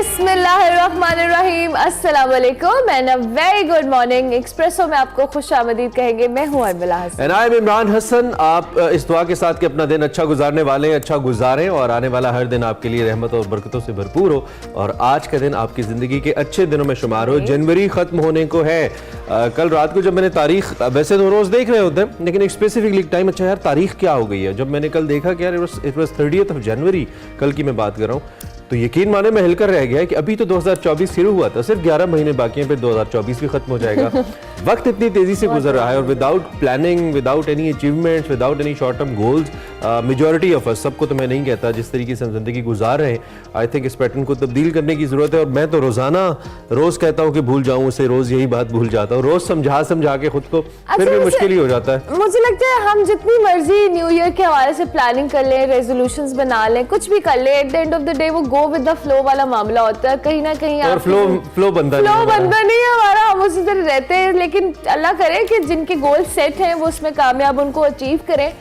बिस्मिल्लाहिर्रहमानिर्रहीम, अस्सलाम वालेकुम and a very good morning. Expresso में आपको खुश आमदीद कहेंगे। मैं हूं Arbila Hasan and I am Imran Hasan. आप इस दुआ के साथ कि अपना दिन अच्छा गुजारने वाले हैं, अच्छा गुजारें और आने वाला हर दिन आपके लिए रहमत और बरकतों से भरपूर हो और आज का दिन आपकी ज़िंदगी के अच्छे दिनों में शुमार हो। जनवरी ख़त्म होने को है। कल रात को जब मैंने तारीख, वैसे तो रोज़ देख रहे होते हैं लेकिन एक स्पेसिफिकली टाइम, अच्छा यार तारीख क्या हो गई है, जब मैंने कल देखा कि यार इट वाज 30th जनवरी, कल की मैं बात कर रहा हूँ, तो यकीन माने मैं हिलकर रह गया कि अभी तो 2024 शुरू हुआ था, सिर्फ 11 महीने बाकी हैं, फिर 2024 भी खत्म हो जाएगा। वक्त इतनी तेजी से गुजर रहा है और without planning, without any achievements, without any short term goals, majority of us, सबको तो मैं नहीं कहता, जिस तरीके से हम जिंदगी गुजार रहे हैं, आई थिंक इस पैटर्न को तब्दील करने की जरूरत है। और मैं तो रोज कहता हूँ कि भूल जाऊँ उसे, रोज यही बात भूल जाता हूँ, रोज समझा के खुद को फिर भी मुश्किल ही हो जाता है। मुझे लगता है हम जितनी मर्जी न्यू ईयर के हवाले से प्लानिंग कर लें, रेजोल्यूशंस बना लें, कुछ भी कर लें, at the end of the day वो गो विद द फ्लो वाला मामला होता है। कहीं ना कहीं और फ्लो बनता नहीं है हमारा, हम उसी तरह रहते हैं। लेकिन अल्लाह करे कि जिनके गोल सेट हैं वो उसमें कामयाब उनको अचीव करें।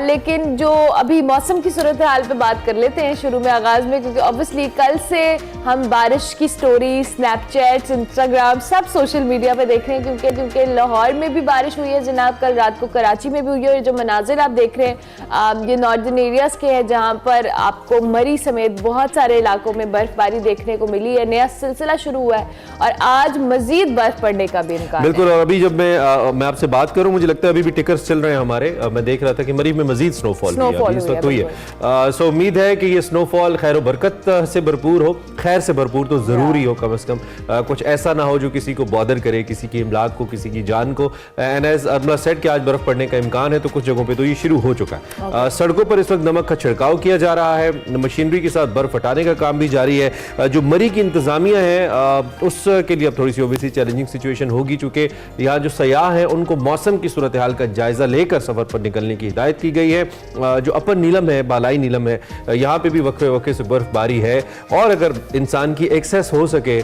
लेकिन जो अभी मौसम की सूरत हाल पे बात कर लेते हैं शुरू में, आगाज में, क्योंकि ऑब्वियसली कल से हम बारिश की स्टोरी, स्नैपचैट्स, इंस्टाग्राम, सब सोशल मीडिया पे देख रहे हैं, क्योंकि लाहौर में भी बारिश हुई है जनाब, कल रात को कराची में भी हुई है। और जो मनाजिर आप देख रहे हैं ये नॉर्दर्न एरियाज के हैं, जहाँ पर आपको मरी समेत बहुत सारे इलाकों में बर्फबारी देखने को मिली है। नया सिलसिला शुरू हुआ है और आज मजीद बर्फ पड़ने का भी इम्कान। बिल्कुल। और अभी जब मैं आपसे बात करूं, मुझे लगता है अभी भी टिकर्स चल रहे हैं हमारे। मैं देख रहा था कि मरीब में मजीद स्नोफॉल हुई है। सो उम्मीद है कि ये स्नोफॉल खैर बरकत से भरपूर हो, खैर से भरपूर तो जरूरी हो, कम से कम कुछ ऐसा ना हो जो किसी को बॉदर करे, किसी की इमलाक को, किसी की जान को। एंड एज अरबला सेड कि आज बर्फ पड़ने का इम्कान है, तो कुछ जगहों पे तो ये शुरू हो चुका है। सड़कों पर इस वक्त नमक का छिड़काव किया जा रहा है, मशीनरी के साथ बर्फ हटाने का काम भी जारी है। जो मरी की इंतजामिया है उसके लिए अब थोड़ी सी ओबियसली चैलेंजिंग सिचुएशन होगी, चूंकि यहाँ जो सयाह हैं उनको मौसम की सूरत हाल का जायजा लेकर सफर पर निकलने की हिदायत की गई है। जो अपर नीलम है, बालाई नीलम है, यहाँ पे भी वक्फे वक्फे से बर्फबारी है और अगर इंसान की एक्सेस हो सके,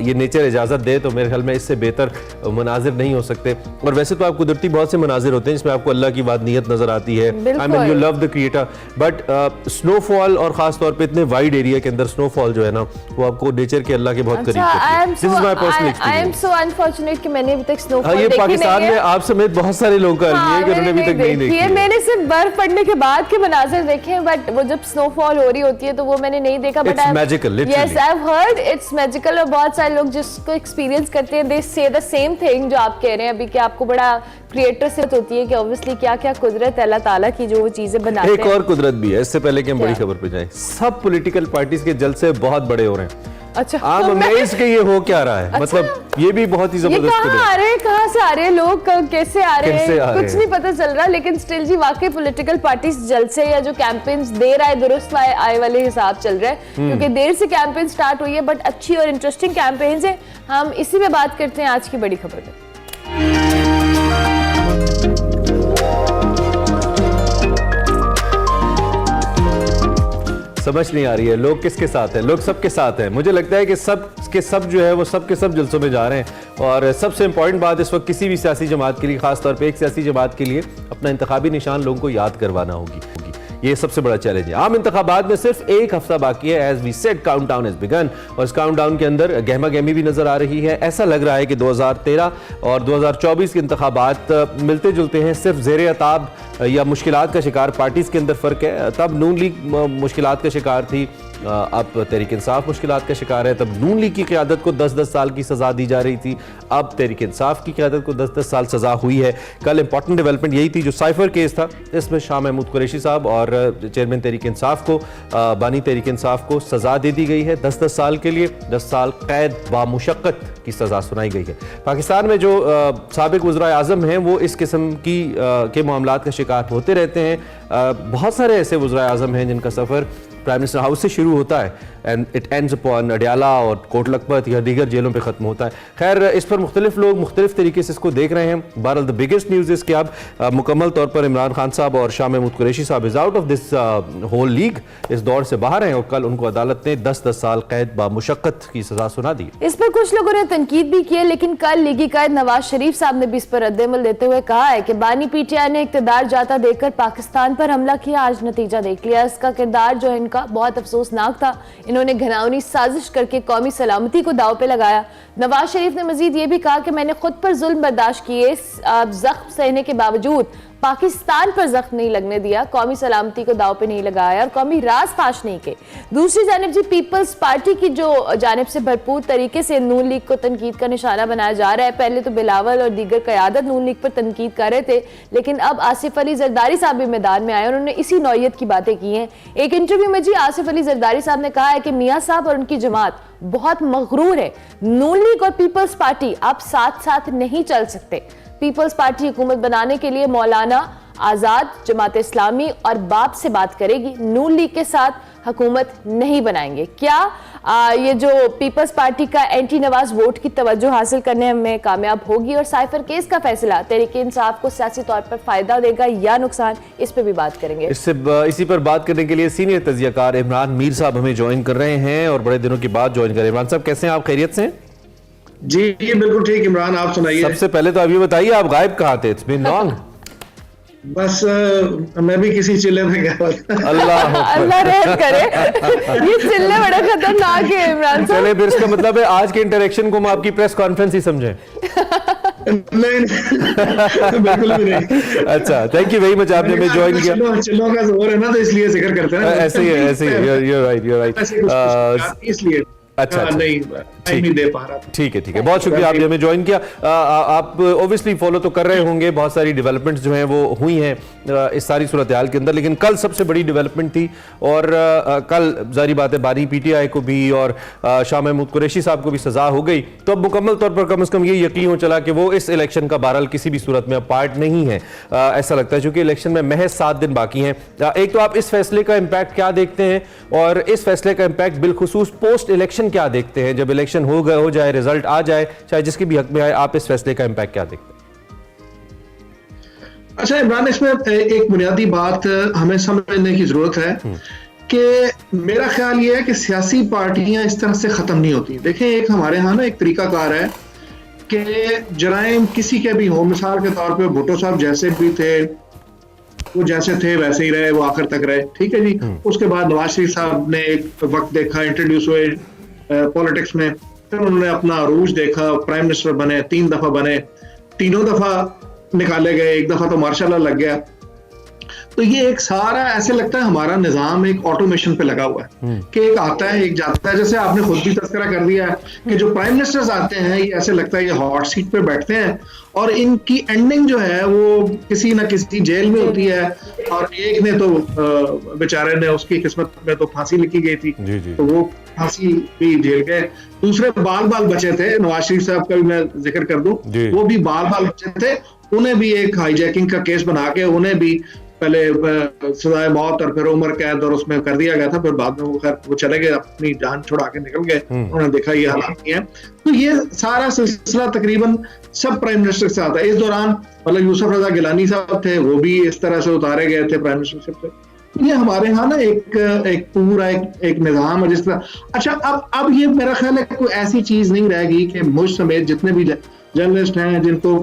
ये नेचर इजाजत दे, तो मेरे ख्याल में इससे बेहतर मनाजिर नहीं हो सकते। और वैसे तो आप कुदरती बहुत से मनाजिर होते हैं जिसमें आपको अल्लाह की वादनीयत नजर आती है, I mean you love the creator, but snowfall और खास तौर पे इतने वाइड एरिया के अंदर स्नोफॉल जो है ना, वो आपको नेचर के अल्लाह के बहुत करीब करती है। This is my personal experience. I am so unfortunate कि मैंने अभी तक स्नोफॉल देखी नहीं है। ये पाकिस्तान में आप समेत बहुत सारे लोग का है कि उन्होंने अभी तक नहीं देखी है। मैंने सिर्फ बर्फ पड़ने के बाद के मनाजिर देखे हैं, बट वो जब स्नोफॉल हो रही होती है तो वो मैंने नहीं देखा। But magical, yes I have heard it's magical. और बहुत सारे लोग जिसको एक्सपीरियंस करते हैं, दे से द सेम थिंग जो आप कह रहे हैं अभी, कि आपको बड़ा क्रिएटर से होती है कि ऑब्वियसली क्या क्या कुदरत है अल्लाह ताला की, जो वो चीजें बनाते हैं। एक और कुदरत भी है, इससे पहले कि हम बड़ी खबर पे जाएं, सब पॉलिटिकल पार्टीज के जलसे बहुत बड़े हो रहे हैं। अच्छा, I'm amazed कि ये हो क्या रहा है। अच्छा? मतलब ये भी बहुत ही जबरदस्त है। कहाँ से आ रहे हैं लोग, कैसे आ रहे हैं, कुछ नहीं पता चल रहा। लेकिन स्टिल जी वाकई पॉलिटिकल पार्टीज जलसे या जो कैंपेन्स देर आए दुरुस्त आए वाले हिसाब चल रहा है, क्योंकि देर से कैंपेन स्टार्ट हुई है, बट अच्छी और इंटरेस्टिंग कैंपेन्स है। हम इसी में बात करते हैं आज की बड़ी खबर में। समझ नहीं आ रही है लोग किसके साथ हैं। लोग सबके साथ हैं। मुझे लगता है कि सब के सब जो है वो सब के सब जलसों में जा रहे हैं। और सबसे इंपॉर्टेंट बात इस वक्त किसी भी सियासी जमात के लिए, खासतौर पे एक सियासी जमात के लिए, अपना इंतखाबी निशान लोगों को याद करवाना होगी। ये सबसे बड़ा चैलेंज है। आम इंतखाबात में सिर्फ एक हफ्ता बाकी है। As we said countdown has begun. और इस काउंटडाउन के अंदर गहमा गहमी भी नजर आ रही है। ऐसा लग रहा है कि 2013 और 2024 के इंतखाबात मिलते जुलते हैं। सिर्फ ज़ेरे अताब या मुश्किलात का शिकार पार्टीज के अंदर फर्क है। तब नून लीग मुश्किलात का शिकार थी, अब तहरीक इंसाफ मुश्किलात का शिकार है। तब नून लीग की क़यादत को 10-10 साल की सज़ा दी जा रही थी, अब तहरीक इंसाफ की क़यादत को 10-10 साल सज़ा हुई है। कल इंपॉर्टेंट डेवलपमेंट यही थी, जो साइफर केस था, इसमें शाह महमूद कुरैशी साहब और चेयरमैन तहरीक इंसाफ को, बानी तहरीक इंसाफ को सज़ा दे दी गई है 10-10 साल के लिए। 10 साल कैद बामुशक्कत की सज़ा सुनाई गई है। पाकिस्तान में जो साबिक वज़राए आज़म हैं वो इस किस्म की के मामलात का शिकार होते रहते हैं। बहुत सारे ऐसे वज़राए आज़म हैं जिनका सफ़र प्राइम मिनिस्टर हाउस से शुरू होता है and it ends upon Adiala और कोट लखपत या दीगर जेलों पे ख़त्म होता है। खैर, इस पर मुख्तलिफ लोग मुख्तलिफ तरीके से इसको देख रहे हैं। बहरहाल द बिगेस्ट न्यूज़ इस कि अब मुकम्मल तौर पर इमरान खान साहब और शाह महमूद कुरैशी साहब is out of this whole league, इस दौर से बाहर हैं। और कल उनको अदालत ने 10-10 साल कैद बामुशक्कत की सज़ा सुना दी। इस पर कुछ लोगों ने तनकीद भी की है, लेकिन कल लीगी कायद नवाज शरीफ साहब ने भी इस पर रद्द-ए-अमल देते हुए कहा है कि बानी पीटीआई ने इक़्तिदार जाता देकर पाकिस्तान पर हमला किया, आज नतीजा देख लिया। इसका किरदार जो है इनका का बहुत अफसोसनाक था। इन्होंने घिनौनी साजिश करके कौमी सलामती को दाव पे लगाया। नवाज शरीफ ने मजीद ये भी कहा कि मैंने खुद पर जुल्म बर्दाश्त किए, जख्म सहने के बावजूद पाकिस्तान पर जख्म नहीं लगने दिया, कौमी सलामती को दाव पे नहीं लगाया और कौमी राज फाश नहीं किए। दूसरी जानिब जी पीपल्स पार्टी की जो जानिब से भरपूर तरीके से नून लीग को तनकीद का निशाना बनाया जा रहा है। पहले तो बिलावल और दीगर क़यादत नून लीग पर तनकीद कर रहे थे, लेकिन अब आसिफ अली जरदारी साहब भी मैदान में आए, उन्होंने इसी नौयत की बातें की हैं। एक इंटरव्यू में जी आसिफ अली जरदारी साहब ने कहा है कि मियाँ साहब और उनकी जमात बहुत मगरूर है, नून लीग और पीपल्स पार्टी आप साथ साथ नहीं चल सकते। पीपल्स पार्टी हुकूमत बनाने के लिए मौलाना आज़ाद, जमात इस्लामी और बाप से बात करेगी, नून लीग के साथ हुकूमत नहीं बनाएंगे। क्या ये जो पीपल्स पार्टी का एंटी नवाज वोट की तवज्जो हासिल करने में कामयाब होगी और साइफर केस का फैसला तहरीक इंसाफ को सियासी तौर पर फायदा देगा या नुकसान, इस पर भी बात करेंगे। इसी पर बात करने के लिए सीनियर तजियाकार इमरान मीर साहब हमें ज्वाइन कर रहे हैं और बड़े दिनों के बाद ज्वाइन कर रहे हैं। इमरान साहब कैसे हैं आप, खैरियत से? जी बिल्कुल ठीक। इमरान आप सुनाइए। सबसे पहले तो आप ये बताइए आप गायब कहाँ थे? It's been long. बस मैं भी किसी चिल्ले में गया था। अल्लाह रहम करे। ये चिल्ले बड़े खतरनाक है इमरान साहब। चले फिर इसका मतलब है आज के इंटरेक्शन को हम आपकी प्रेस कॉन्फ्रेंस ही समझें। नहीं बिल्कुल भी नहीं। अच्छा, थैंक यू वेरी मच, आपने हमें ज्वाइन किया। चिल्लों का जोर है ना, तो इसलिए जिक्र करते हैं। ऐसे ही है, you're right। इसलिए अच्छा नहीं दे पा रहा। ठीक है, बहुत शुक्रिया आपने हमें ज्वाइन किया। आप ऑब्वियसली फॉलो तो कर रहे होंगे, बहुत सारी डेवलपमेंट्स जो हैं वो हुई हैं इस सारी सूरत हाल के अंदर, लेकिन कल सबसे बड़ी डेवलपमेंट थी और कल जारी बात है बानी PTI को भी और शाह महमूद कुरैशी साहब को भी सजा हो गई, तो अब मुकम्मल तौर पर कम से कम ये यकीन हो चला कि वो इस इलेक्शन का बहरहाल किसी भी सूरत में पार्ट नहीं है। ऐसा लगता है क्योंकि इलेक्शन में महज 7 दिन बाकी हैं। एक तो आप इस फैसले का इम्पैक्ट क्या देखते हैं और इस फैसले का इम्पैक्ट बिलखुसूस पोस्ट इलेक्शन क्या देखते हैं? जब इलेक्शन हो जाए, रिजल्ट आ जाए, चाहे जिसके भी हक में आए, आप इस फैसले का इम्पैक्ट क्या देखते हैं? अच्छा इमरान, इसमें एक बुनियादी बात हमें समझने की जरूरत है कि मेरा ख्याल ये है कि सियासी पार्टियां इस तरह से खत्म नहीं होती। देखें, एक हमारे यहाँ ना एक तरीकाकार है कि जराइम किसी के भी हो, मिसाल के तौर पे भुट्टो साहब जैसे भी थे वो जैसे थे वैसे ही रहे, वो आखिर तक रहे, ठीक है जी। उसके बाद नवाज शरीफ साहब ने एक वक्त देखा, इंट्रोड्यूस हुए पॉलिटिक्स में, फिर उन्होंने अपना अरूज देखा, प्राइम मिनिस्टर बने, 3 दफा बने, तीनों दफा निकाले गए, एक दफा तो मार्शल लॉ लग गया। तो ये एक सारा ऐसे लगता है हमारा निजाम एक ऑटोमेशन पे लगा हुआ है कि एक आता है एक जाता है। जैसे आपने खुद भी तस्करा कर दिया है कि जो प्राइम मिनिस्टर्स आते हैं ये ऐसे लगता है ये हॉट सीट पे बैठते हैं और इनकी एंडिंग जो है वो किसी ना किसी जेल में होती है। और एक ने तो बेचारे ने, उसकी किस्मत में तो फांसी लिखी गई थी, तो वो फांसी भी जेल गए। दूसरे बाल बचे थे, नवाज शरीफ साहब का भी मैं जिक्र कर दूं, वो भी बाल बचे थे, उन्हें भी एक हाईजैकिंग का केस बना के उन्हें भी पहले सजाए मौत और फिर उम्र कैद और उसमें कर दिया गया था। फिर बाद में वो चले गए, अपनी जान छुड़ा के निकल गए, उन्होंने देखा ये हालात नहीं है। तो ये सारा सिलसिला तकरीबन सब प्राइम मिनिस्टर के साथ है। इस दौरान मतलब यूसुफ रजा गिलानी साहब थे, वो भी इस तरह से उतारे गए थे प्राइम मिनिस्टरशिप से। ये हमारे यहाँ ना एक पूरा एक निजाम है जिस तरह। अच्छा, अब ये मेरा ख्याल है कोई ऐसी चीज नहीं रहेगी कि मुझ समेत जितने भी जर्नलिस्ट हैं जिनको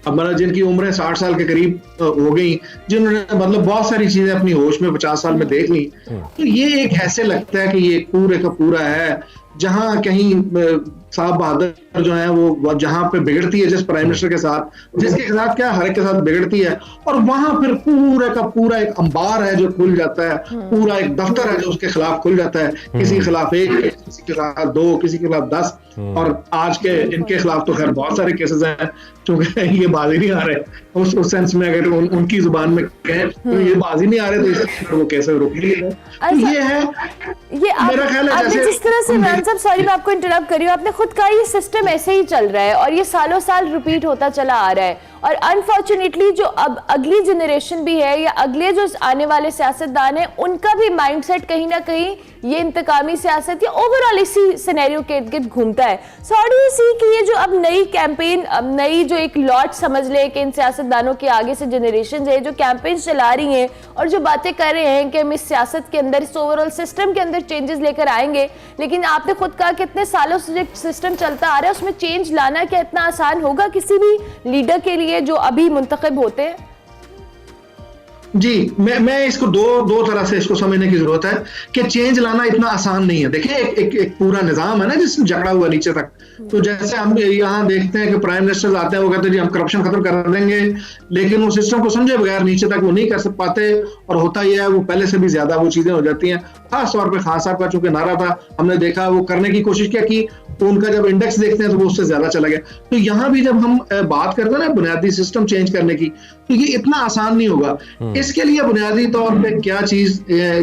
जिनकी उम्रें 60 साल के करीब हो गई, जिन्होंने मतलब बहुत सारी चीजें अपनी होश में 50 साल में देख ली, तो ये एक ऐसे लगता है कि ये पूरे का पूरा है जहां कहीं साहब बहादुर जो है वो जहां पे बिगड़ती है जिस प्राइम मिनिस्टर के साथ, जिसके साथ क्या हर एक के साथ बिगड़ती है, और वहां फिर पूरा का पूरा एक अंबार है जो खुल जाता है, पूरा एक दफ्तर है जो उसके खिलाफ खुल जाता है। किसी के खिलाफ 1, किसी के खिलाफ 2, किसी के खिलाफ 10, और आज के इनके खिलाफ तो खैर बहुत सारे केसेस हैं क्योंकि ये बाजी नहीं आ रहे उस सेंस में, अगर उनकी जुबान में कहें तो ये बाजी नहीं आ रहे, तो वो कैसे रोक लिए। तो ये है, ये मेरा ख्याल है जैसे जिस तरह से इमरान साहब, सॉरी मैं आपको इंटरप्ट कर रही हूँ, आपने खुद कहा ये सिस्टम ऐसे ही चल रहा है और ये सालों साल रिपीट होता चला आ रहा है, और अनफॉर्चुनेटली जो अब अगली जनरेशन भी है या अगले जो आने वाले सियासतदान है उनका भी माइंडसेट कहीं ना कहीं ये इंतकामी सियासत या ओवरऑल इसी सिनेरियो के इर्द गिर्द घूमता है। So how do you see कि ये जो अब नई कैंपेन, अब नई जो एक लॉट समझ ले कि इन सियासतदानों के आगे से जनरेशन है जो कैंपेन चला रही हैं और जो बातें कर रहे हैं कि हम इस सियासत के अंदर, इस ओवरऑल सिस्टम के अंदर चेंजेस लेकर आएंगे, लेकिन आपने खुद कहा कि इतने सालों से जो सिस्टम चलता आ रहा है उसमें चेंज लाना क्या इतना आसान होगा किसी भी लीडर के लिए जो अभी मुंतखब होते हैं? जी, मैं इसको दो तरह से इसको समझने की जरूरत है कि चेंज लाना इतना आसान नहीं है। देखिए एक पूरा निजाम है ना जिसमें जकड़ा हुआ नीचे तक। तो जैसे हम यहाँ देखते हैं कि प्राइम मिनिस्टर आते हैं, वो कहते हैं जी हम करप्शन खत्म कर देंगे, लेकिन वो सिस्टम को समझे बगैर नीचे तक वो नहीं कर पाते, और होता यह है वो पहले से भी ज्यादा वो चीजें हो जाती हैं। खास तौर पर खान साहब का चूंकि नारा था, हमने देखा वो करने की कोशिश क्या की, तो उनका जब इंडेक्स देखते हैं तो वो उससे ज्यादा चला गया। तो यहाँ भी जब हम बात करते हैं ना बुनियादी सिस्टम चेंज करने की, तो ये इतना आसान नहीं होगा। इसके लिए बुनियादी तौर पे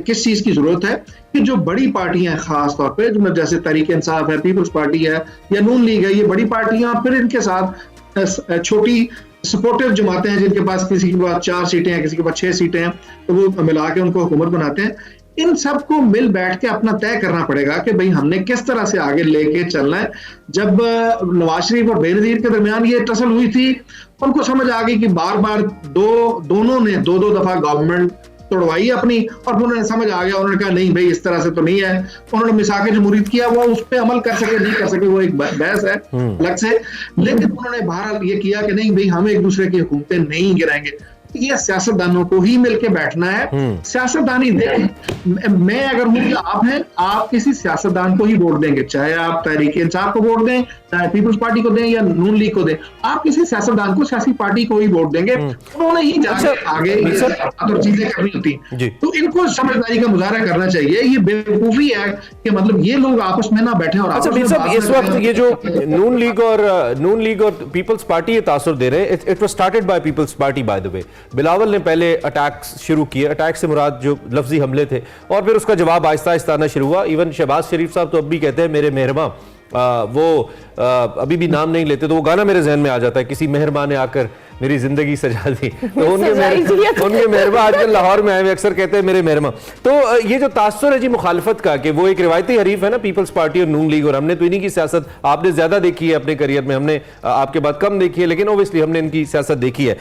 किस चीज की जरूरत है कि जो बड़ी पार्टियां खास तौर पे जो जैसे तहरीक इंसाफ है, पीपल्स पार्टी है या नून लीग है, ये बड़ी पार्टियां, फिर इनके साथ छोटी सपोर्टिव जमातें हैं जिनके पास किसी के पास 4 सीटें हैं, किसी के पास 6 सीटें हैं, तो वो मिला के उनको हुकूमत बनाते हैं। इन सबको मिल बैठ के अपना तय करना पड़ेगा कि भाई हमने किस तरह से आगे लेके चलना है। जब नवाज शरीफ और बेनजीर के दरमियान ये टसल हुई थी, उनको समझ आ गई कि बार बार दोनों ने दो दफा गवर्नमेंट तोड़वाई अपनी, और उन्होंने समझ आ गया, उन्होंने कहा नहीं भाई इस तरह से तो नहीं है। उन्होंने मिसाक जमहूरियत किया, वो उस पर अमल कर सके नहीं कर सके वो एक बहस है अलग से, लेकिन उन्होंने बहरहाल ये किया कि नहीं भाई हम एक दूसरे की हुकूमतें नहीं गिराएंगे। ये सियासतदानों को ही मिलके बैठना है। सियासतदानी देखें, मैं अगर हूं कि आप हैं, आप किसी सियासतदान को ही वोट देंगे, चाहे आप तहरीक इंसाफ को वोट दें, चाहे पीपल्स पार्टी को दें या नून लीग को दें, आप किसी सियासतदान को, सियासी पार्टी को ही वोट देंगे। उन्होंने ही जाके आगे और चीजें करनी होती, तो इनको समझदारी का मुजाहरा करना चाहिए। ये बेवकूफी है कि मतलब ये लोग आपस में ना बैठे और इस वक्त ये जो नून लीग और पीपल्स पार्टी ये तासुर दे रहे हैं, it was started by Peoples Party by the way. Bilawal ने पहले अटैक्स शुरू किए, अटैक से मुराद जो लफ्जी हमले थे, और फिर उसका जवाब आहिस्ता आहिस्ता आना शुरू हुआ। इवन शहबाज शरीफ साहब तो अब भी कहते हैं मेरे मेहरबान, वो अभी भी नाम नहीं लेते, तो वो गाना मेरे जहन में आ जाता है, किसी मेहरबान ने आकर मेरी जिंदगी सजा दी। तो उनके मेहरबान आजकल लाहौर में आए, अक्सर कहते हैं मेरे मेहरबान। तो ये जो तासुर है जी मुखालफत का, कि वो एक रिवायती हरीफ है ना पीपल्स पार्टी और नून लीग, और हमने तो इन्हीं की सियासत आपने ज्यादा देखी है अपने करियर में, हमने आपके बाद कम देखी है, लेकिन ओबियसली हमने इनकी सियासत देखी है।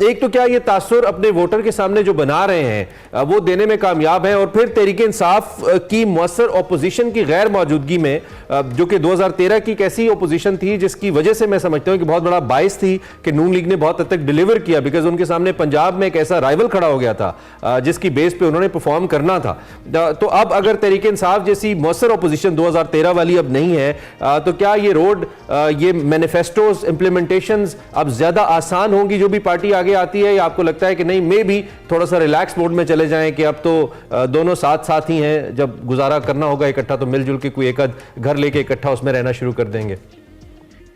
एक तो क्या ये तासुर अपने वोटर के सामने जो बना रहे हैं वो देने में कामयाब है, और फिर तहरीक इंसाफ की मुअस्सर ऑपोजिशन की गैर मौजूदगी में, जो कि 2013 की कैसी ऑपोजिशन थी जिसकी वजह से मैं समझता हूं कि बहुत बड़ा बाइस थी कि नून लीग ने बहुत हद तक डिलीवर किया, बिकॉज उनके सामने पंजाब में एक ऐसा राइवल खड़ा हो गया था जिसकी बेस पे उन्होंने परफॉर्म करना था। तो अब अगर तहरीक इंसाफ जैसी मुअस्सर ऑपोजिशन 2013 वाली अब नहीं है, तो क्या ये रोड, ये मैनिफेस्टोज, इंप्लीमेंटेशंस अब ज्यादा आसान होंगी जो भी पार्टी आगे आती है, या आपको लगता है कि नहीं मे भी थोड़ा सा रिलैक्स मोड में चले जाएं कि अब तो दोनों साथ ही हैं, जब गुजारा करना होगा इकट्ठा तो मिलजुल के कोई एक घर लेके इकट्ठा उसमें रहना शुरू कर देंगे?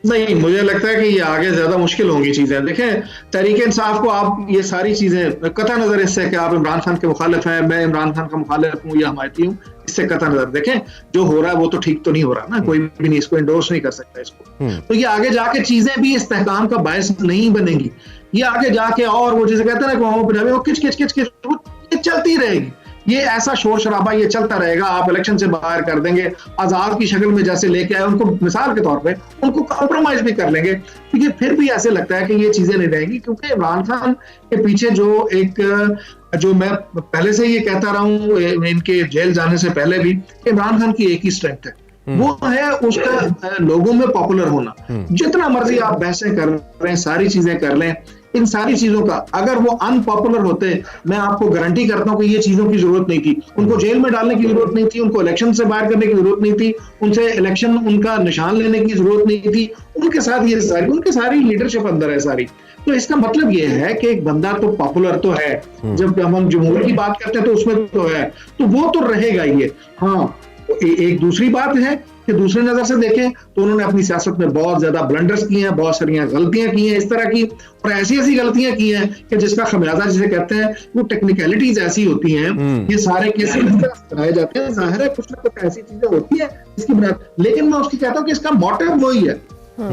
नहीं, मुझे लगता है कि ये आगे ज्यादा मुश्किल होंगी चीजें। देखें, तहरीक इंसाफ को आप ये सारी चीजें कता नजर इससे कि आप इमरान खान के मुखालिफ हैं, मैं इमरान खान का मुखालिफ हूँ या हमायती हूँ, इससे कता नजर देखें जो हो रहा है वो तो ठीक तो नहीं हो रहा ना, कोई भी नहीं इसको इंडोर्स नहीं कर सकता इसको। तो ये आगे जाके चीजें भी इस्तेहकाम का बायस नहीं बनेंगी, ये आगे जाके और वो जिसे कहते हैं ना वो किच ये चलती रहेगी, ये ऐसा शोर शराबा ये चलता रहेगा। आप इलेक्शन से बाहर कर देंगे, आजाद की शक्ल में जैसे लेके आए उनको, मिसाल के तौर पे उनको कॉम्प्रोमाइज भी कर लेंगे, क्योंकि फिर भी ऐसे लगता है कि ये चीजें नहीं रहेंगी। क्योंकि इमरान खान के पीछे जो मैं पहले से ये कहता रहा हूँ इनके जेल जाने से पहले भी, इमरान खान की एक ही स्ट्रेंथ है, वो है उसका लोगों में पॉपुलर होना। जितना मर्जी आप बहसें कर रहे हैं, सारी चीजें कर लें, इन सारी चीजों का अगर वो अनपॉपुलर होते, मैं आपको गारंटी करता हूं कि ये चीजों की जरूरत नहीं थी, उनको जेल में डालने की जरूरत नहीं थी, उनको इलेक्शन से बाहर करने की जरूरत नहीं थी, उनसे इलेक्शन उनका निशान लेने की जरूरत नहीं थी, उनके साथ ये उनकी सारी लीडरशिप अंदर है सारी। तो इसका मतलब ये है कि एक बंदा तो पॉपुलर तो है, जब हम जमहूर की बात करते हैं तो उसमें तो है, तो वो तो रहेगा ये। हाँ, एक दूसरी बात है कि दूसरे नजर से देखें तो उन्होंने अपनी सियासत में बहुत ज्यादा ब्लंडर्स किए हैं, बहुत सारी गलतियां की हैं इस तरह की, और ऐसी गलतियां की हैं कि जिसका खमियाजा जिसे कहते हैं वो टेक्निकलिटीज ऐसी होती हैं, ये सारे केसेस इस तरह कराए जाते हैं, जाहिर है कुछ ना कुछ ऐसी चीजें होती है इसकी बुनियाद, लेकिन मैं उसकी कहता हूँ कि इसका मोटिव वही है।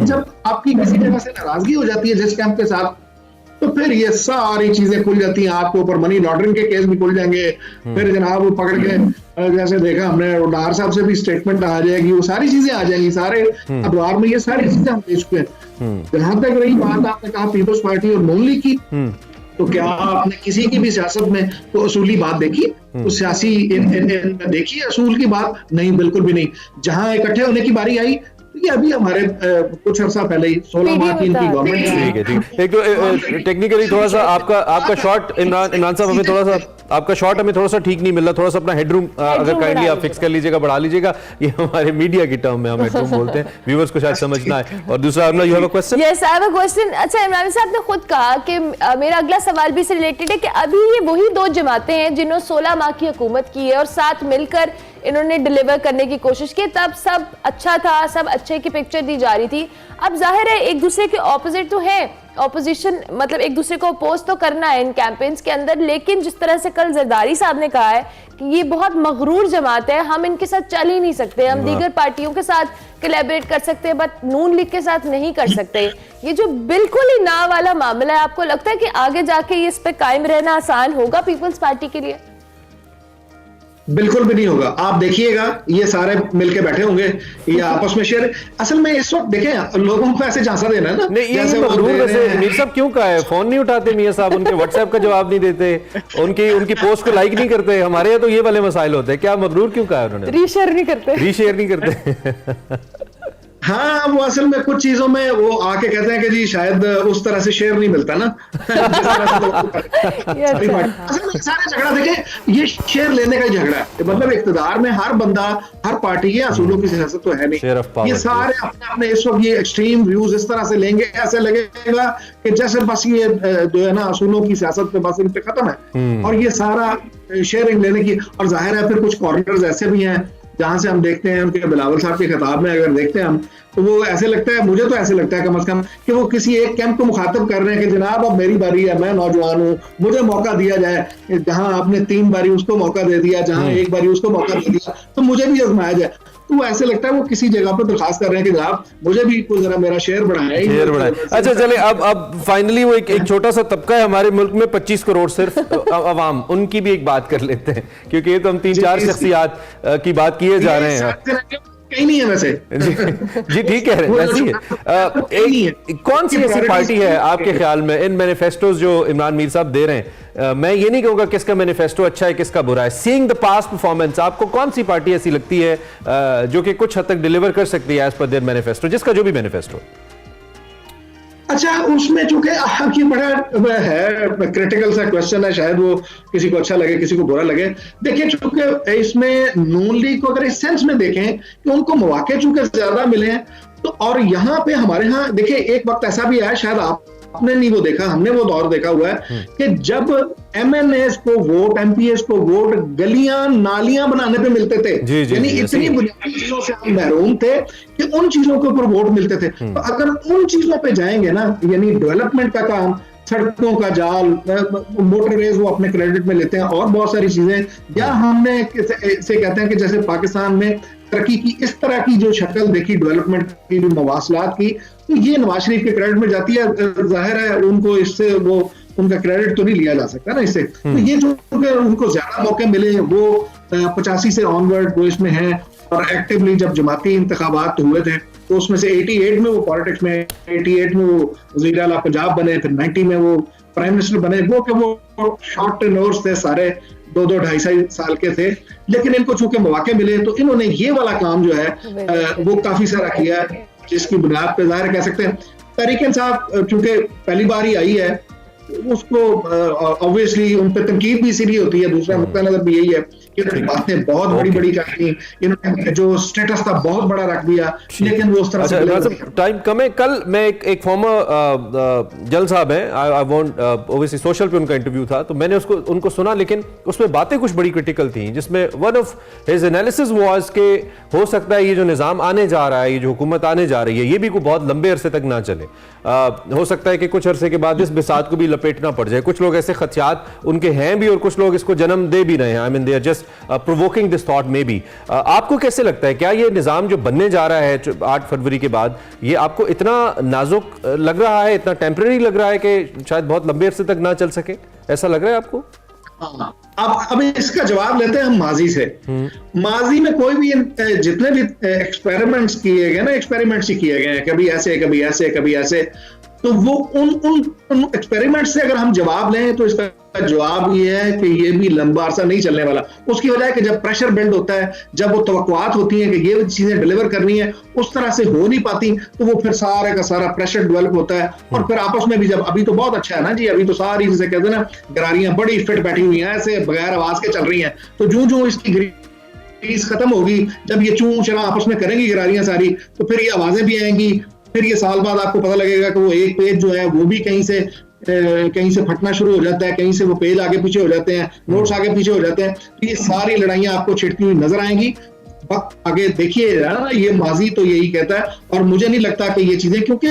जब आपकी किसी जगह से नाराजगी हो जाती है जिस कैंप के साथ, तो फिर ये सारी चीजें खुल जाती हैं, आपके ऊपर मनी लॉन्ड्रिंग के केस भी खुल जाएंगे, फिर जनाब वो पकड़ के, जैसे देखा हमने डार साहब से भी स्टेटमेंट आ जाएगी, वो सारी चीजें आ जाएंगी, सारे अखबार में ये सारी चीजें हम देख चुके हैं। जहां तक रही बात आपने कहा पीपल्स पार्टी और नून लीग की, तो क्या आपने किसी की भी सियासत में तो असूली बात देखी, तो सियासी देखी असूल की बात? नहीं, बिल्कुल भी नहीं। जहां इकट्ठे होने की बारी आई ये अभी हमारे कुछ अर्सा पहले ही 16 माह की इनकी गवर्नमेंट ठीक है, ठीक। एक तो टेक्निकली थोड़ा सा आपका शॉट इमरान साहब हमें थोड़ा सा आपका शॉट हमें थोड़ा सा ठीक नहीं मिल रहा, थोड़ा सा अपना हेडरूम अगर काइंडली आप फिक्स कर लीजिएगा, बढ़ा लीजिएगा। ये हमारे मीडिया की टर्म में हम हेडरूम बोलते हैं, व्यूअर्स को शायद समझना है। और दूसरा अगला you have a question? Yes, I have a question. अच्छा इमरान साहब ने खुद कहा कि मेरा अगला सवाल भी इससे रिलेटेड है कि अभी ये वही दो जमातें हैं जिन्होंने 16 माह की हुकूमत की है और साथ मिलकर इन्होंने डिलीवर करने की कोशिश की, तब सब अच्छा था, सब अच्छे की पिक्चर दी जा रही थी। अब जाहिर है एक दूसरे के ऑपोजिट तो है, ऑपोजिशन मतलब एक दूसरे को अपोज तो करना है इन कैंपेन्स के अंदर, लेकिन जिस तरह से कल जरदारी साहब ने कहा है कि ये बहुत मगरूर जमात है, हम इनके साथ चल ही नहीं सकते, हम दीगर पार्टियों के साथ कोलैबोरेट कर सकते हैं बट नून लीग के साथ नहीं कर सकते। ये जो बिल्कुल ही ना वाला मामला है, आपको लगता है कि आगे जाके इस पे कायम रहना आसान होगा पीपल्स पार्टी के लिए? बिल्कुल भी नहीं होगा। आप देखिएगा ये सारे मिलके बैठे होंगे, ये आपस में शेयर, असल में इस वक्त देखें लोगों को ऐसे झांसा देना है ना, नहीं ये मगरूर वैसे मीर साहब क्यों का है, फोन नहीं उठाते मियां साहब, उनके व्हाट्सएप का जवाब नहीं देते, उनकी पोस्ट को लाइक नहीं करते। हमारे यहाँ तो ये वाले मसाइल होते हैं, क्या मगरूर क्यों का है उन्होंने? रीशेयर नहीं करते। हाँ, वो असल में कुछ चीजों में वो आके कहते हैं कि जी शायद उस तरह से शेयर नहीं मिलता ना जिस तरह से असल में सारे झगड़ा देखें, ये शेयर लेने का झगड़ा है। मतलब इख्तिदार में हर बंदा, हर पार्टी के असूलों की सियासत तो है नहीं, ये सारे अपने अपने इस वक्त ये एक्सट्रीम व्यूज इस तरह से लेंगे, ऐसे लगेगा कि जैसे बस ये जो है ना असूलों की सियासत पे बस इन पे खत्म है, और ये सारा शेयरिंग लेने की। और जाहिर है फिर कुछ कॉर्नर्स ऐसे भी हैं जहां से हम देखते हैं उनके बिलावल साहब के खिताब में अगर देखते हैं हम, तो वो ऐसे लगता है, मुझे तो ऐसे लगता है कम से कम कि वो किसी एक कैंप को मुखातब कर रहे हैं कि जनाब अब मेरी बारी है, मैं नौजवान हूँ, मुझे मौका दिया जाए। जहां आपने 3 बारी उसको मौका दे दिया, जहां 1 बारी उसको मौका दे दिया, तो मुझे भी आजमाया जाए। तो ऐसे लगता है वो किसी जगह पर दरखास्त कर रहे हैं कि जनाब मुझे भी कुछ जरा मेरा शेयर बढ़ाएं। अच्छा चले, अब फाइनली वो एक छोटा सा तबका है हमारे मुल्क में, 25 करोड़ सिर्फ अवाम, उनकी भी एक बात कर लेते हैं, क्योंकि ये तो हम 3-4 शख्सियात की बात किए जा रहे हैं। कहीं नहीं है वैसे। जी ठीक कह रहे हैं, ऐसी है। कौन सी ऐसी पार्टी है आपके ख्याल में इन मैनिफेस्टोज जो इमरान मीर साहब दे रहे हैं, मैं ये नहीं कहूंगा किसका मैनिफेस्टो अच्छा है किसका बुरा है, सीइंग द पास्ट परफॉर्मेंस, आपको कौन सी पार्टी ऐसी लगती है जो कि कुछ हद तक डिलीवर कर सकती है एज पर देयर मैनिफेस्टो, जिसका जो भी मैनिफेस्टो? अच्छा, उसमें चूंकि ये बड़ा है क्रिटिकल सा क्वेश्चन है, शायद वो किसी को अच्छा लगे किसी को बुरा लगे। देखिए चूंकि इसमें नून लीग को अगर इस सेंस में देखें कि उनको मौके चूंकि ज्यादा मिले हैं, तो और यहाँ पे हमारे यहाँ देखिए एक वक्त ऐसा भी आया, शायद आपने नहीं वो देखा, हमने वो दौर देखा हुआ है कि जब MNAs को वोट, MPAs को वोट गलियां नालियां बनाने पे मिलते थे, यानी इतनी बुनियादी चीजों से हम महरूम थे कि उन चीजों के ऊपर वोट मिलते थे। तो अगर उन चीजों पे जाएंगे ना, यानी डेवलपमेंट का काम, सड़कों का जाल, मोटरवेज वो अपने क्रेडिट में लेते हैं और बहुत सारी चीजें, या हमने से कहते हैं कि जैसे पाकिस्तान में तरक्की की इस तरह की जो शक्ल देखी डेवलपमेंट की, मवासलात की, तो ये नवाज शरीफ के क्रेडिट में जाती है। जाहिर है उनको इससे वो उनका क्रेडिट तो नहीं लिया जा सकता ना इससे। तो ये जो उनको ज्यादा मौके मिले वो 85 से ऑनवर्ड वो इसमें है, और एक्टिवली जब जमाती इंतखाबात हुए थे तो उसमें से 88 में वो पॉलिटिक्स में, 88 में वो वज़ीर आला पंजाब बने, फिर 90 में वो प्राइम मिनिस्टर बने। वो कि वो शॉर्ट टेन्योर्स थे, सारे 2-2-2.5 साल के थे, लेकिन इनको चूंकि मौके मिले तो इन्होंने ये वाला काम जो है वो काफी सारा किया, जिसकी बुनियाद पे जाहिर कह सकते हैं तहरीक इंसाफ चूंकि पहली बार ही आई है, उसको ऑब्वियसली उन पर तनकीद भी इसीलिए होती है। दूसरा नुक्ता नजर भी यही है कि बातें बहुत बड़ी कर दी, इन्होंने जो स्टेटस था बहुत बड़ा रख दिया, लेकिन वो उस तरह से टाइम कम है। कल मैं एक फॉर्मर जल साहब हैं, आई वांट ओबियसली सोशल पे उनका इंटरव्यू था, तो मैंने उनको सुना, लेकिन उसमें बातें कुछ बड़ी क्रिटिकल थी, जिसमें one of his analysis was के हो सकता है ये जो निज़ाम आने जा रहा है, ये जो हुकूमत आने जा रही है, ये भी कोई बहुत लंबे अरसे तक ना चले। हो सकता है कि कुछ अरसे के बाद इस बिसात को भी लपेटना पड़ जाए। कुछ लोग ऐसे खदशात उनके हैं भी, और कुछ लोग इसको जन्म दे भी रहे हैं। I mean they are just provoking this thought maybe. आपको कैसे लगता है, क्या ये निज़ाम जो बनने जा रहा है 8 फरवरी के बाद, ये आपको इतना नाजुक लग रहा है, इतना टेम्परेरी लग रहा है कि शायद बहुत लंबे अरसे तक ना चल सके? ऐसा लग रहा है आपको? अब इसका जवाब लेते हैं हम माजी से। माजी में कोई भी जितने भी एक्सपेरिमेंट्स किए गए ना, एक्सपेरिमेंट्स ही किए गए हैं, कभी ऐसे कभी ऐसे कभी ऐसे, तो वो उन एक्सपेरिमेंट से अगर हम जवाब लें तो इसका जवाब ये है कि ये भी लंबा अरसा नहीं चलने वाला। उसकी वजह है कि जब प्रेशर बिल्ड होता है, जब वो तवक्कुआत होती हैं कि ये चीजें डिलीवर करनी है, उस तरह से हो नहीं पाती, तो वो फिर सारे का सारा प्रेशर डेवलप होता है और फिर आपस में भी जब अभी तो बहुत अच्छा है ना जी, अभी तो सारी जिसे कहते हैं ना गरारियां बड़ी फिट बैठी हुई हैं, ऐसे बगैर आवाज के चल रही हैं। तो जो इसकी ग्रीस खत्म होगी, जब ये चूं चला आपस में करेंगी गरारियां सारी, तो फिर ये आवाजें भी आएंगी। फिर ये साल बाद आपको पता लगेगा कि वो एक पेज जो है वो भी कहीं से फटना शुरू हो जाता है, कहीं से वो पेज आगे पीछे हो जाते हैं, नोट्स आगे पीछे हो जाते हैं। तो ये सारी लड़ाइयां आपको छिड़ती हुई नजर आएंगी। वक्त आगे देखिए ना, ये माजी तो यही कहता है। और मुझे नहीं लगता कि ये चीजें, क्योंकि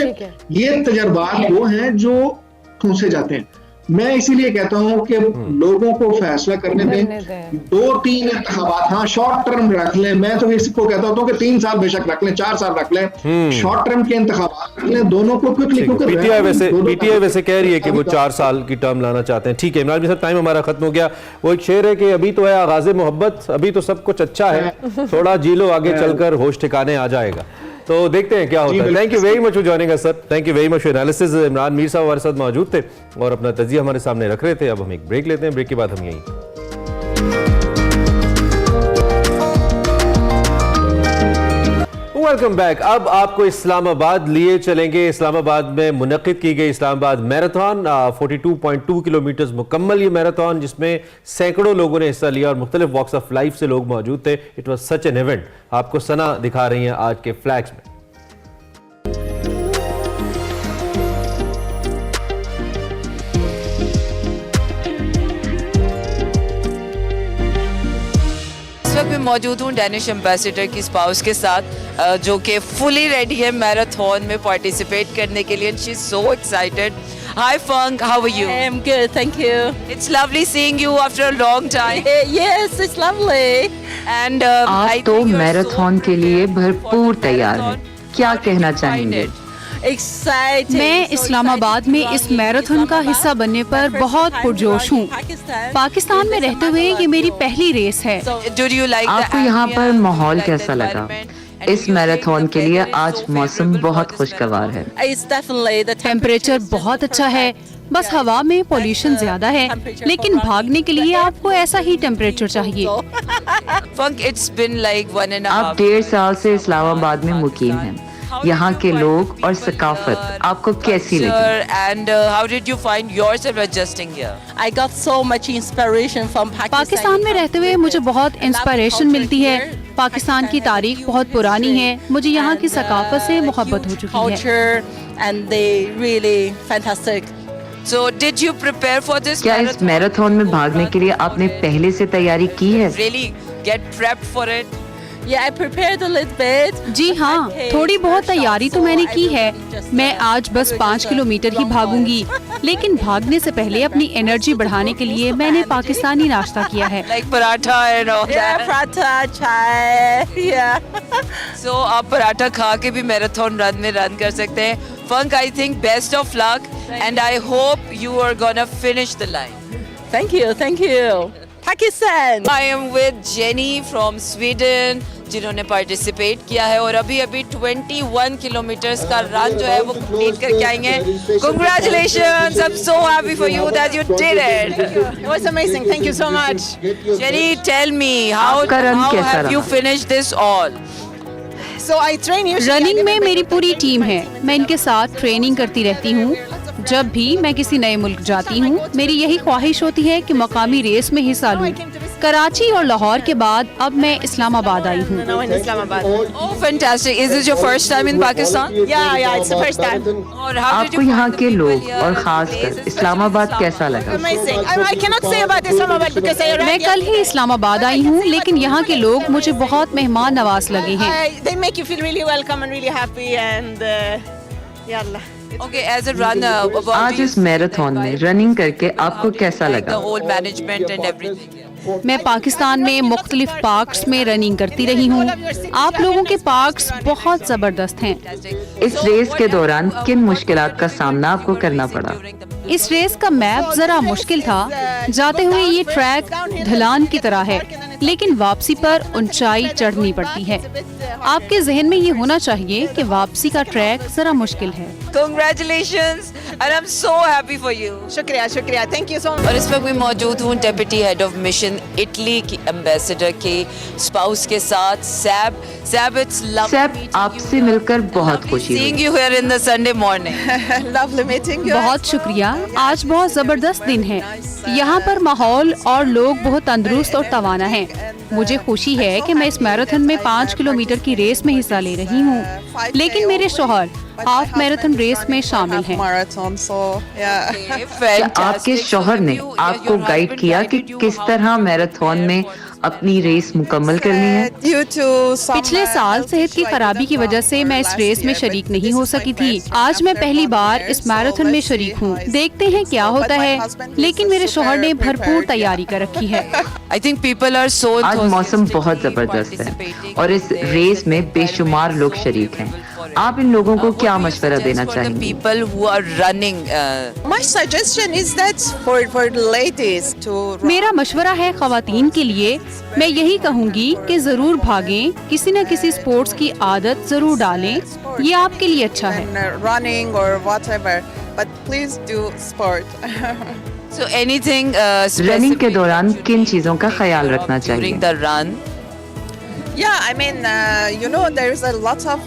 ये तजर्बात वो हैं जो ठूंसे जाते हैं। मैं इसीलिए कहता हूं कि लोगों को फैसला करने दें। 2-3 इंतखाबात, हाँ शॉर्ट टर्म रख लें। मैं तो इसको कहता हूं कि 3 साल बेशक रख लें, 4 साल रख लें, शॉर्ट टर्म के इंतखाबात रख लें, दोनों को क्विकली। पीटीआई वैसे कह रही है कि वो 4 साल की टर्म लाना चाहते हैं। ठीक है इमरान जी साहब, टाइम हमारा खत्म हो गया। वो एक शेर है कि अभी तो है आगाज़े मोहब्बत, अभी तो सब कुछ अच्छा है, थोड़ा जी लो आगे चलकर होश ठिकाने आ जाएगा। तो देखते हैं क्या होता है। Thank you very much for joining us sir, thank you very much for analysis. Imran Mir साहब हमारे साथ मौजूद थे और अपना तजिया हमारे सामने रख रहे थे। अब हम एक ब्रेक लेते हैं, ब्रेक के बाद हम यहीं वेलकम बैक। अब आपको इस्लामाबाद लिए चलेंगे। इस्लामाबाद में मुनक्किद की गई इस्लामाबाद मैराथन, 42.2 किलोमीटर मुकम्मल ये मैराथन, जिसमें सैकड़ों लोगों ने हिस्सा लिया और मुख्तलिफ वॉक्स ऑफ लाइफ से लोग मौजूद थे। It was such an event. आपको सना दिखा रही हैं आज के फ्लैग्स में। मैं मौजूद हूँ डैनिश एम्बेसडर की स्पाउस के साथ, जो कि फुली रेडी है मैराथन में पार्टिसिपेट करने के लिए। She is so excited. Hi Funk, how are you? I am good, thank you. It's lovely seeing you after a long time. Yes, it's lovely. And आप तो मैराथन के लिए भरपूर तैयार हैं। क्या कहना चाहेंगे? Exciting. मैं इस्लामाबाद में इस मैराथन का हिस्सा बनने पर बहुत पुरजोश हूँ। पाकिस्तान में रहते हुए ये मेरी पहली रेस है। Did you like आपको यहाँ पर माहौल कैसा लगा? इस मैराथन के लिए आज मौसम बहुत खुशगवार है। It's definitely the टेम्परेचर बहुत अच्छा है, बस हवा में पोल्यूशन ज्यादा है, लेकिन भागने के लिए आपको ऐसा ही टेम्परेचर चाहिए। Funk, it's been like 1.5 आप 1.5 साल से इस्लामाबाद में मुकीम हैं। यहाँ के लोग और सकाफत आपको कैसी लगी? And how did you find yourself adjusting here? I got so much inspiration from Pakistan. Pakistan में रहते हुए मुझे बहुत इंस्पिरेशन मिलती है। पाकिस्तान की तारीख बहुत पुरानी है, मुझे यहाँ की सकाफत से मोहब्बत हो चुकी है। Culture and they really fantastic. So did you prepare for this क्या इस मैराथन में भागने के लिए आपने पहले से तैयारी की है? Really get prepped for it? Yeah, I prepared a little bit. जी हाँ, थोड़ी बहुत तैयारी तो मैंने की है। मैं आज बस 5 किलोमीटर ही भागूंगी, लेकिन भागने से पहले अपनी एनर्जी बढ़ाने के लिए मैंने पाकिस्तानी नाश्ता किया है। Like paratha and all Yeah, that. paratha, chai. Yeah. So आप पराठा खा के भी मैराथन रन में रन कर सकते हैं। Funk, I think best of luck and I hope you are gonna finish the line. Thank you, thank you. Pakistan. I am with Jenny from Sweden, जिन्होंने participate किया है और अभी 21 किलोमीटर्स का रन जो है वो कंप्लीट करके आएंगे। Congratulations! I'm so happy for you that you did it. It was amazing. Thank you so much. Jenny, tell me how आपका रन कैसा have you रहा? finished this all? So I train usually. Running में मेरी पूरी team है, मैं इनके साथ ट्रेनिंग करती रहती हूँ। जब भी मैं किसी नए मुल्क जाती हूँ, मेरी यही ख्वाहिश होती है कि मकामी रेस में हिस्सा लूँ। कराची और लाहौर के बाद अब मैं इस्लामाबाद आई हूँ। Now in Islamabad. Oh, fantastic! Is this your first time in Pakistan? Yeah, it's the first time. और how did आपको you यहाँ find the के people लोग here? और खासकर इस्लामाबाद कैसा लगा? Amazing. I cannot say about Islamabad because I मैं arrived. कल ही इस्लामाबाद आई हूँ, लेकिन यहाँ के लोग मुझे बहुत मेहमान नवाज लगे हैं। They make you feel really welcome and really happy and yalla. Okay, as a runner, about आज इस मैराथन में रनिंग करके आपको कैसा the लगा? whole management and everything. मैं पाकिस्तान में मुख्तलिफ पार्क्स में रनिंग करती रही हूँ। आप लोगों के पार्क्स बहुत जबरदस्त हैं। इस रेस के दौरान किन मुश्किलात का सामना आपको करना पड़ा? इस रेस का मैप जरा मुश्किल था। जाते हुए ये ट्रैक ढलान की तरह है, लेकिन वापसी पर ऊंचाई चढ़नी पड़ती है। आपके जहन में ये होना चाहिए कि वापसी का ट्रैक जरा मुश्किल है। Congratulations and I'm so happy for you. शुक्रिया शुक्रिया, थैंक यू सो मच। और इस वक्त मैं मौजूद हूँ deputy head of mission Italy की एम्बेसडर के स्पाउस के साथ सैब। इट्स सैब, आपसे मिलकर बहुत खुशी हुई। Seeing you here in the Sunday morning. Lovely meeting you. बहुत शुक्रिया, आज बहुत जबरदस्त दिन है। यहाँ पर माहौल और लोग बहुत तंदुरुस्त और तवाना हैं। मुझे खुशी है कि मैं इस मैराथन में 5 किलोमीटर की रेस में हिस्सा ले रही हूँ, लेकिन मेरे शौहर हाफ मैराथन रेस में शामिल हैं। क्या आपके शौहर ने आपको गाइड किया कि किस तरह मैराथन में अपनी रेस मुकम्मल करनी है? पिछले साल सेहत की खराबी की वजह से मैं इस रेस में शरीक नहीं हो सकी थी। आज मैं पहली बार इस मैराथन में शरीक हूँ। देखते हैं क्या होता है, लेकिन मेरे शौहर ने भरपूर तैयारी कर रखी है। I think people are so आज मौसम बहुत जबरदस्त है और इस रेस में बेशुमार लोग शरीक हैं। आप इन लोगों को क्या मशवरा देना चाहेंगे? people who are running My suggestion is that for ladies to मेरा मशवरा है खवातीन के लिए, मैं यही कहूँगी कि जरूर भागें, किसी न किसी स्पोर्ट्स की आदत जरूर डालें, ये आपके लिए अच्छा है। running or whatever, but please do sport. so anything running के दौरान किन चीजों का ख्याल रखना चाहिए? during the run Yeah, I mean, you know, there is a lot of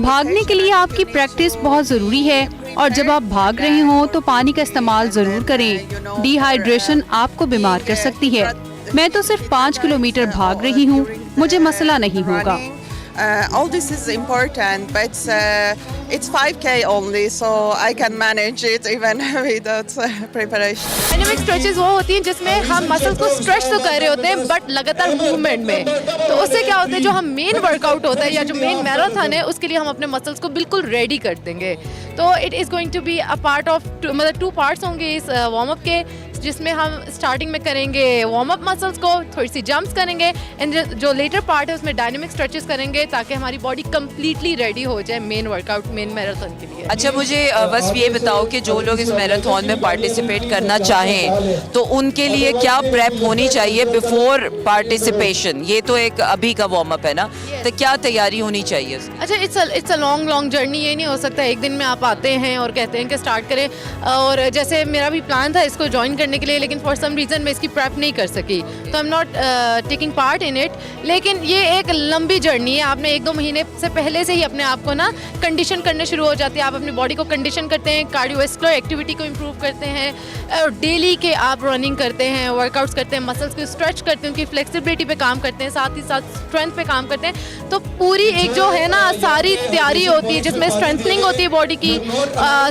भागने के लिए आपकी प्रैक्टिस बहुत जरूरी है और जब आप भाग रहे हो तो पानी का इस्तेमाल जरूर करें। डिहाइड्रेशन आपको बीमार कर सकती है। मैं तो सिर्फ 5 किलोमीटर भाग रही हूँ, मुझे मसला नहीं होगा। all this is important, but it's 5K only, so I can manage it even without preparation. Dynamic stretches वो होती हैं जिसमें हम मसल्स को स्ट्रेच तो कर रहे होते हैं बट लगातार मूवमेंट में, तो उससे क्या होता है जो हम मेन वर्कआउट होता है या जो मेन मैराथन है उसके लिए हम अपने मसल्स को बिल्कुल रेडी कर देंगे। तो it is going to be a part of मतलब 2 पार्ट्स होंगे इस वार्म अप के, जिसमें हम स्टार्टिंग में करेंगे वार्म अप मसल्स को, थोड़ी सी जंप्स करेंगे एंड जो लेटर पार्ट है उसमें डायनेमिक स्ट्रेचेस करेंगे ताकि हमारी बॉडी कंप्लीटली रेडी हो जाए मेन वर्कआउट मेन मैराथन के लिए। अच्छा मुझे बस ये बताओ कि जो लोग इस मैराथन में पार्टिसिपेट करना चाहें तो उनके लिए क्या प्रेप होनी चाहिए बिफोर पार्टिसिपेशन? ये तो एक अभी का वार्म अप है ना, तो क्या तैयारी होनी चाहिए? अच्छा इट्स अ लॉन्ग जर्नी, ये नहीं हो सकता एक दिन में आप आते हैं और कहते हैं कि स्टार्ट करें। और जैसे मेरा भी प्लान था इसको ज्वाइन करने के लिए, लेकिन फॉर सम रीज़न मैं इसकी प्रेप नहीं कर सकी, तो I am not taking part in it. लेकिन ये एक लंबी जर्नी है, आपने 1-2 महीने से पहले से ही अपने आप को ना कंडीशन करने शुरू हो जाती है। आप अपनी बॉडी को कंडीशन करते हैं, कार्डियोवैस्कुलर एक्टिविटी को इम्प्रूव करते हैं और डेली के आप रनिंग करते हैं, वर्कआउट्स करते हैं, मसल्स को स्ट्रेच करते हैं, उनकी फ्लेक्सिबिलिटी पे काम करते हैं, साथ ही साथ स्ट्रेंथ पे काम करते हैं। तो पूरी एक जो है ना सारी तैयारी होती है जिसमें स्ट्रेंथनिंग होती है बॉडी की,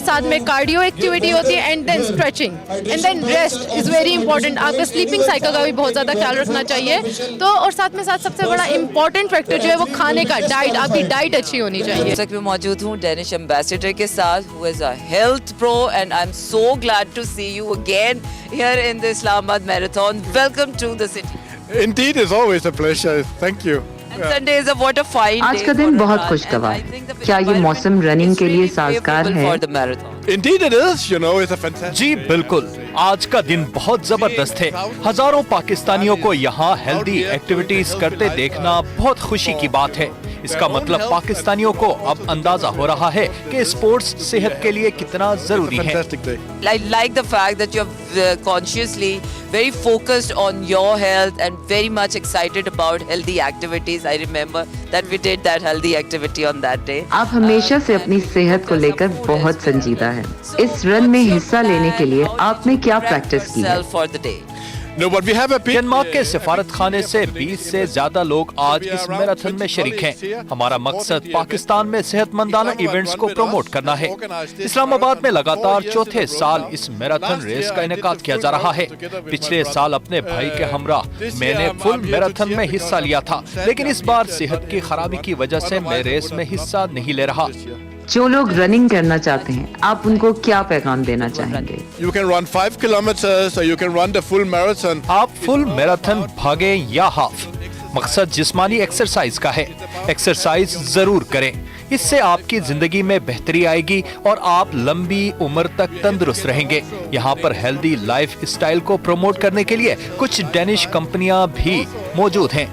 साथ में कार्डियो एक्टिविटी होती है and then stretching and then rest is very important. आपका स्लीपिंग साइकिल का भी बहुत ज़्यादा ख्याल रखना चाहिए। तो और साथ में साथ सबसे बड़ा इंपॉर्टेंट फैक्टर जो है वो खाने का, डाइट, आपकी डाइट अच्छी होनी चाहिए। मैं मौजूद हूँ डेनिश एम्बेसडर के साथ who is a health pro and I'm so glad to see you again here in the Islamabad Marathon. Welcome to the city. Indeed, it's always a pleasure. Thank you. And Sunday is a what a fine आज day का for दिन a बहुत run, खुशगवार and I है। think the क्या ये मौसम running के लिए is really साजगार favorable है? for the marathon. Indeed, it is. You know, it's a fantastic. जी बिल्कुल, आज का दिन बहुत जबरदस्त है। हजारों पाकिस्तानियों को यहाँ हेल्दी एक्टिविटीज करते देखना बहुत खुशी की बात है। इसका मतलब पाकिस्तानियों को अब अंदाजा हो रहा है कि स्पोर्ट्स सेहत के लिए कितना जरूरी है। Fantastic day. I like the fact that you're consciously very focused on your health and very much excited about healthy activities. I remember that we did that healthy activity on that day. आप हमेशा से अपनी सेहत को लेकर बहुत संजीदा हैं। इस रन में हिस्सा लेने के लिए आपने क्या प्रैक्टिस की है? For the day. No, but we have a bit. Denmark के सिफारत खाने से 20 से ज्यादा लोग आज इस मैराथन में शरीक हैं। हमारा मकसद पाकिस्तान में सेहतमंदाना इवेंट्स को प्रमोट करना है। इस्लामाबाद में लगातार चौथे साल इस मैराथन रेस का इनेकाद किया जा रहा है। पिछले साल अपने भाई के हमरा मैंने फुल मैराथन में हिस्सा लिया था, लेकिन इस बार सेहत की खराबी की वजह से मैं रेस में हिस्सा नहीं ले रहा। जो लोग रनिंग करना चाहते हैं, आप उनको क्या पैगाम देना चाहेंगे? You can run 5 kilometers or you can run the full marathon. आप फुल मैराथन भागें या हाफ, मकसद जिस्मानी एक्सरसाइज का है। एक्सरसाइज जरूर करें, इससे आपकी जिंदगी में बेहतरी आएगी और आप लंबी उम्र तक तंदुरुस्त रहेंगे। यहाँ पर हेल्दी लाइफ स्टाइल को प्रमोट करने के लिए कुछ डेनिश कंपनियां भी मौजूद हैं।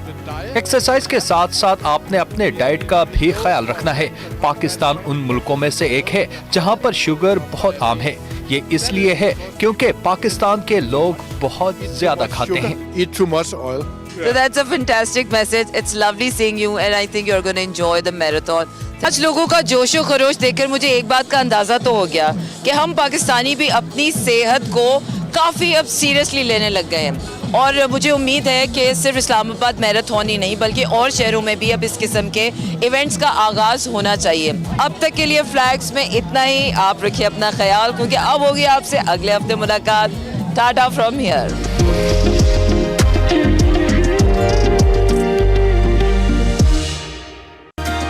एक्सरसाइज के साथ साथ आपने अपने डाइट का भी ख्याल रखना है। पाकिस्तान उन मुल्कों में से एक है जहां पर शुगर बहुत आम है। ये इसलिए है क्योंकि पाकिस्तान के लोग बहुत ज्यादा खाते हैं। Eat too much oil. So that's a fantastic message. It's lovely seeing you and I think you're going to enjoy the marathon. आज लोगों का जोशो खरोश देखकर मुझे एक बात का अंदाजा तो हो गया कि हम पाकिस्तानी भी अपनी सेहत को काफ़ी अब सीरियसली लेने लग गए हैं और मुझे उम्मीद है कि सिर्फ इस्लामाबाद मैराथन ही नहीं बल्कि और शहरों में भी अब इस किस्म के इवेंट्स का आगाज होना चाहिए। अब तक के लिए फ्लैग्स में इतना ही। आप रखिए अपना ख्याल क्योंकि अब होगी आपसे अगले हफ्ते मुलाकात। Tata from here.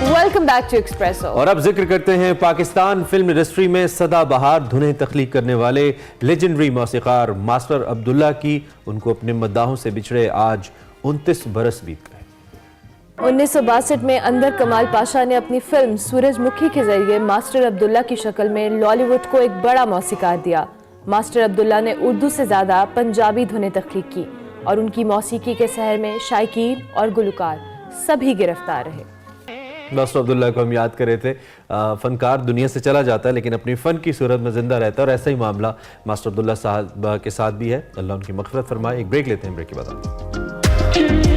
Welcome back to Expresso. और अब जिक्र करते हैं पाकिस्तान फिल्म इंडस्ट्री में सदाबहार धुनें तख्लीक करने वाले लेजेंडरी मौसीकार मास्टर अब्दुल्ला की। उनको अपने मद्दाहों से बिछड़े आज 29 बरस बीत गए। 1962 में अंदर कमाल पाशा ने अपनी फिल्म सूरजमुखी के जरिए मास्टर अब्दुल्ला की शक्ल में लॉलीवुड को एक बड़ा मौसीकार दिया। मास्टर अब्दुल्ला ने उर्दू से ज्यादा पंजाबी धुनें तख्लीक की और उनकी मौसीकी के सहर में शायकीन और गुलकार सभी गिरफ्तार रहे। मास्टर अब्दुल्ला को हम याद कर रहे थे। फनकार दुनिया से चला जाता है लेकिन अपनी फ़न की सूरत में ज़िंदा रहता है और ऐसा ही मामला मास्टर अब्दुल्ला साहब के साथ भी है। अल्लाह उनकी मग़फ़िरत फरमाए। एक ब्रेक लेते हैं, ब्रेक के बाद